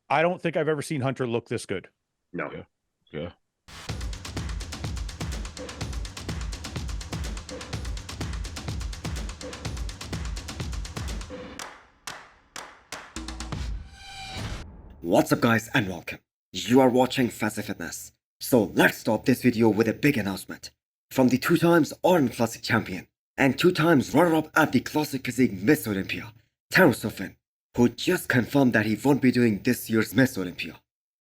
I don't think I've ever seen Hunter look this good. No. Yeah. Yeah. What's up guys and welcome. You are watching Fazi Fitness. So let's start this video with a big announcement. From the 2 times Arnold Classic champion and 2 times runner-up at the Classic Physique Miss Olympia, Terrence, who just confirmed that he won't be doing this year's Miss Olympia.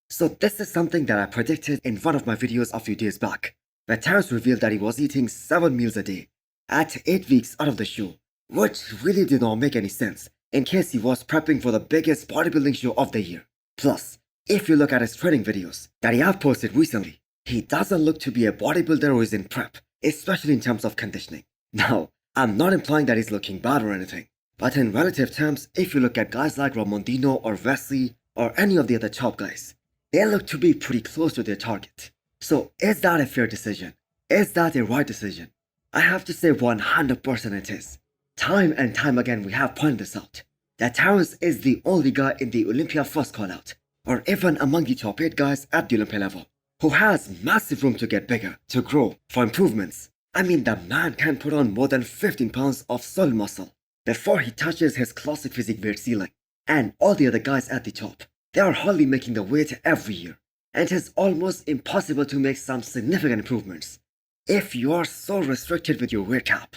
So this is something that I predicted in one of my videos a few days back, where Terrence revealed that he was eating 7 meals a day at 8 weeks out of the show, which really did not make any sense in case he was prepping for the biggest bodybuilding show of the year. Plus, if you look at his training videos that he have posted recently, he doesn't look to be a bodybuilder who is in prep, especially in terms of conditioning. Now, I'm not implying that he's looking bad or anything, but in relative terms, if you look at guys like Ramondino or Wesley or any of the other top guys, they look to be pretty close to their target. So is that a fair decision? Is that a right decision? I have to say 100% it is. Time and time again we have pointed this out, that Terrence is the only guy in the Olympia first call out, or even among the top 8 guys at the Olympia level, who has massive room to get bigger, to grow, for improvements. I mean, the man can put on more than 15 pounds of solid muscle before he touches his classic physique weight ceiling. And all the other guys at the top, they are hardly making the weight every year, and it is almost impossible to make some significant improvements if you are so restricted with your weight cap.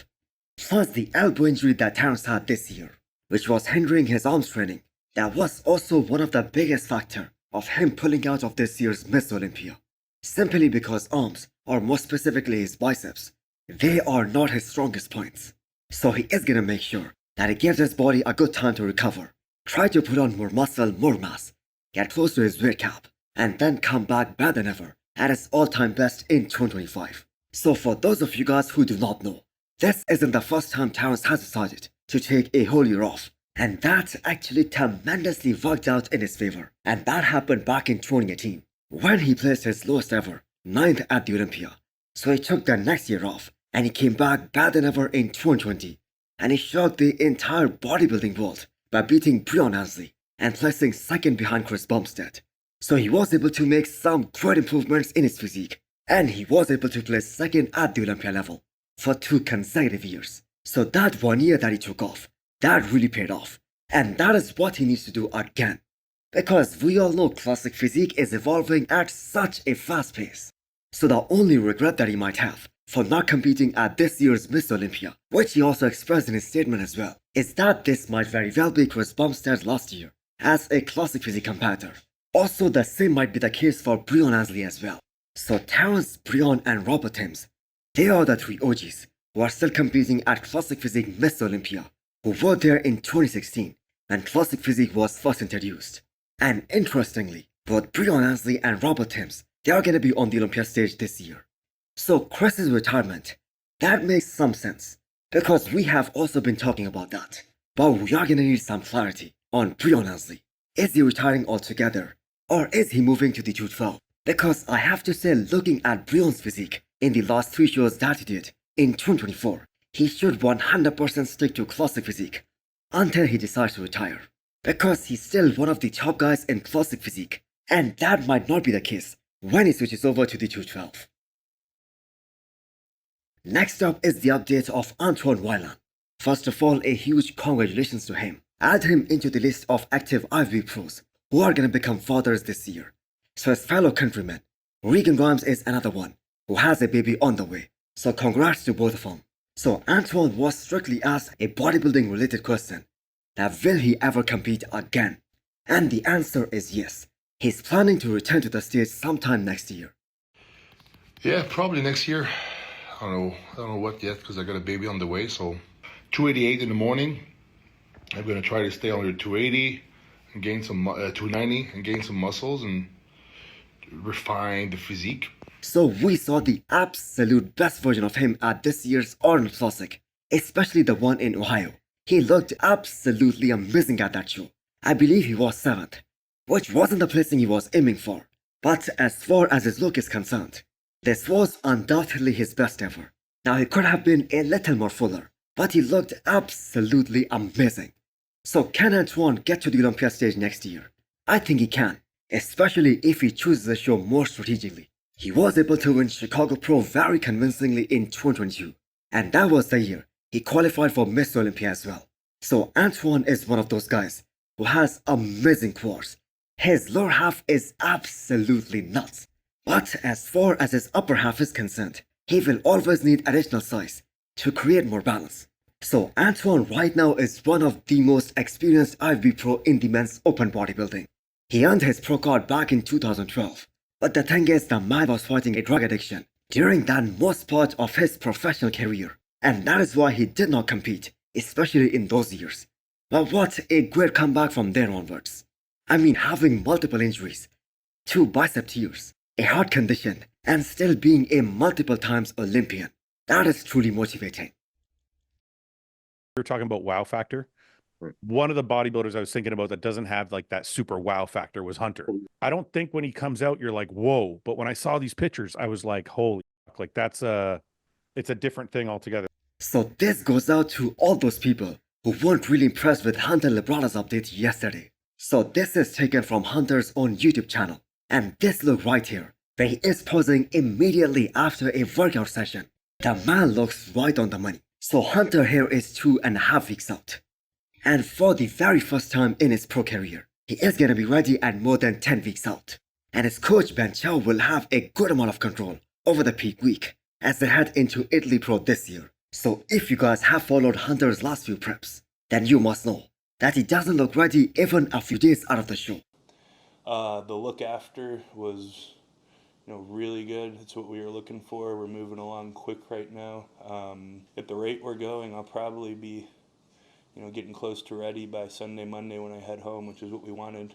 Plus the elbow injury that Terrence had this year, which was hindering his arms training, that was also one of the biggest factor of him pulling out of this year's Miss Olympia. Simply because arms, or more specifically his biceps, they are not his strongest points. So he is gonna make sure that he gives his body a good time to recover, try to put on more muscle, more mass, get close to his weight cap, and then come back better than ever at his all-time best in 2025. So for those of you guys who do not know, this isn't the first time Terrence has decided to take a whole year off, and that actually tremendously worked out in his favor. And that happened back in 2018, when he placed his lowest ever, 9th at the Olympia. So he took the next year off, and he came back better than ever in 2020, and he shocked the entire bodybuilding world by beating Breon and placing 2nd behind Chris Bumstead. So he was able to make some great improvements in his physique, and he was able to place 2nd at the Olympia level for 2 consecutive years. So that 1 year that he took off, that really paid off, and that is what he needs to do again. Because we all know classic physique is evolving at such a fast pace. So the only regret that he might have for not competing at this year's Miss Olympia, which he also expressed in his statement as well, is that this might very well be Chris Bumstead last year as a classic physique competitor. Also, the same might be the case for Breon as well. So Terrence, Breon and Robert Timms, they are the 3 OGs who are still competing at Classic Physique Miss Olympia, who were there in 2016 when Classic Physique was first introduced. And interestingly, both Breon and Robert Timms, they are going to be on the Olympia stage this year. So Chris's retirement, that makes some sense, because we have also been talking about that. But we are going to need some clarity on Breon. Is he retiring altogether, or is he moving to the 212? Because I have to say, looking at Breon's physique in the last 3 shows that he did in 2024, he should 100% stick to classic physique until he decides to retire. Because he's still one of the top guys in classic physique, and that might not be the case when he switches over to the 212. Next up is the update of Antoine Weiland. First of all, a huge congratulations to him. Add him into the list of active IFBB pros who are gonna become fathers this year. So his fellow countrymen, Regan Grimes is another one who has a baby on the way. So congrats to both of them. So Antoine was strictly asked a bodybuilding related question, that will he ever compete again? And the answer is yes. He's planning to return to the stage sometime next year. Yeah, probably next year. I don't know what yet, because I got a baby on the way. So 288 in the morning. I'm gonna try to stay under 280 and gain some 290 and gain some muscles and refine the physique. So we saw the absolute best version of him at this year's Arnold Classic, especially the one in Ohio. He looked absolutely amazing at that show. I believe he was 7th, which wasn't the placing he was aiming for. But as far as his look is concerned, this was undoubtedly his best ever. Now he could have been a little more fuller, but he looked absolutely amazing. So can Antoine get to the Olympia stage next year? I think he can, especially if he chooses the show more strategically. He was able to win Chicago Pro very convincingly in 2022, and that was the year he qualified for Miss Olympia as well. So Antoine is one of those guys who has amazing quads. His lower half is absolutely nuts. But as far as his upper half is concerned, he will always need additional size to create more balance. So Antoine right now is one of the most experienced IFB pro in the men's open bodybuilding. He earned his pro card back in 2012. But the thing is, the man was fighting a drug addiction during that most part of his professional career. And that is why he did not compete, especially in those years. But what a great comeback from there onwards. I mean, having multiple injuries, 2 bicep tears, a heart condition, and still being a multiple times Olympian. That is truly motivating. We were talking about wow factor. One of the bodybuilders I was thinking about that doesn't have like that super wow factor was Hunter. I don't think when he comes out, you're like, whoa. But when I saw these pictures, I was like, holy, like it's a different thing altogether. So this goes out to all those people who weren't really impressed with Hunter Labrada's update yesterday. So this is taken from Hunter's own YouTube channel. And this look right here, where he is posing immediately after a workout session. The man looks right on the money. So Hunter here is 2.5 weeks out. And for the very first time in his pro career, he is gonna be ready at more than 10 weeks out. And his coach Ben Chow will have a good amount of control over the peak week as they head into Italy Pro this year. So if you guys have followed Hunter's last few preps, then you must know that he doesn't look ready even a few days out of the show. The look after was, really good. It's what we were looking for. We're moving along quick right now. At the rate we're going, I'll probably be, getting close to ready by Sunday, Monday when I head home, which is what we wanted.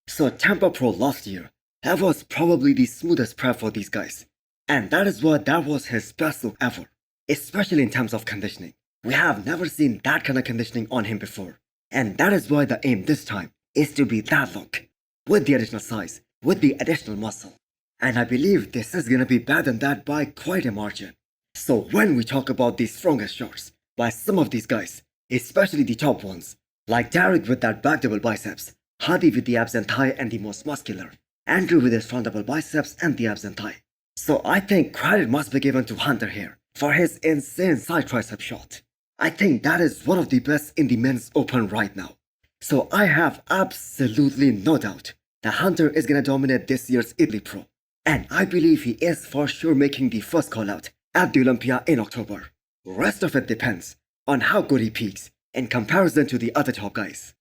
So Tampa Pro last year, that was probably the smoothest prep for these guys. And that is why that was his best look ever, especially in terms of conditioning. We have never seen that kind of conditioning on him before. And that is why the aim this time is to be that look, with the additional size, with the additional muscle. And I believe this is gonna be better than that by quite a margin. So when we talk about the strongest shots by some of these guys, especially the top ones, like Derek with that back double biceps, Hadi with the abs and thigh and the most muscular, Andrew with his front double biceps and the abs and thigh. So I think credit must be given to Hunter here for his insane side tricep shot. I think that is one of the best in the men's open right now. So I have absolutely no doubt that Hunter is gonna dominate this year's Italy Pro. And I believe he is for sure making the first call out at the Olympia in October. Rest of it depends on how good he peaks in comparison to the other top guys.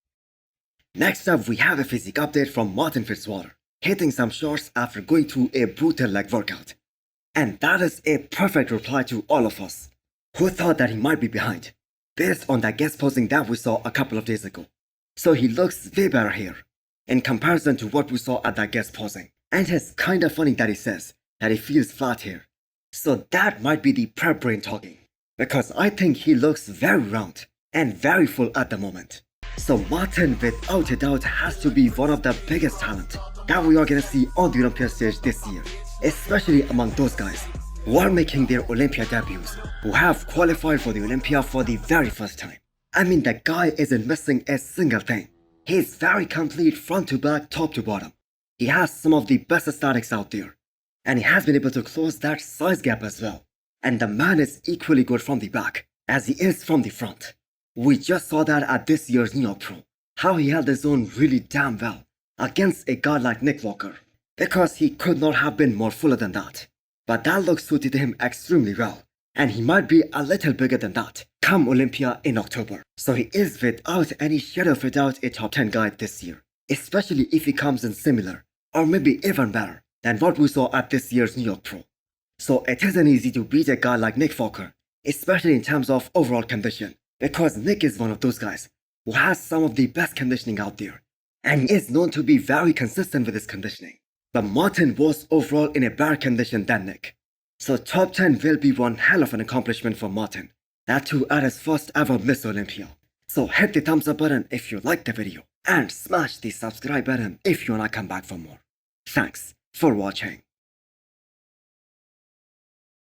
Next up, we have a physique update from Martin-Fitzwater, hitting some shots after going through a brutal leg workout. And that is a perfect reply to all of us who thought that he might be behind, based on that guest posing that we saw a couple of days ago. So he looks way better here, in comparison to what we saw at that guest posing. And it's kinda funny that he says that he feels flat here. So that might be the prep brain talking, because I think he looks very round and very full at the moment. So Martin without a doubt has to be one of the biggest talent that we are gonna see on the Olympia stage this year, especially among those guys who are making their Olympia debuts, who have qualified for the Olympia for the very first time. I mean, the guy isn't missing a single thing. He's very complete front to back, top to bottom. He has some of the best aesthetics out there, and he has been able to close that size gap as well. And the man is equally good from the back as he is from the front. We just saw that at this year's New York Pro, how he held his own really damn well against a guy like Nick Walker, because he could not have been more fuller than that. But that look suited him extremely well, and he might be a little bigger than that come Olympia in October. So he is without any shadow of a doubt a top 10 guy this year, especially if he comes in similar, or maybe even better than what we saw at this year's New York Pro. So it isn't easy to beat a guy like Nick Walker, especially in terms of overall condition, because Nick is one of those guys who has some of the best conditioning out there, and he is known to be very consistent with his conditioning. But Martin was overall in a better condition than Nick. So top 10 will be one hell of an accomplishment for Martin, that too at his first ever Miss Olympia. So hit the thumbs up button if you liked the video, and smash the subscribe button if you wanna come back for more. Thanks for watching.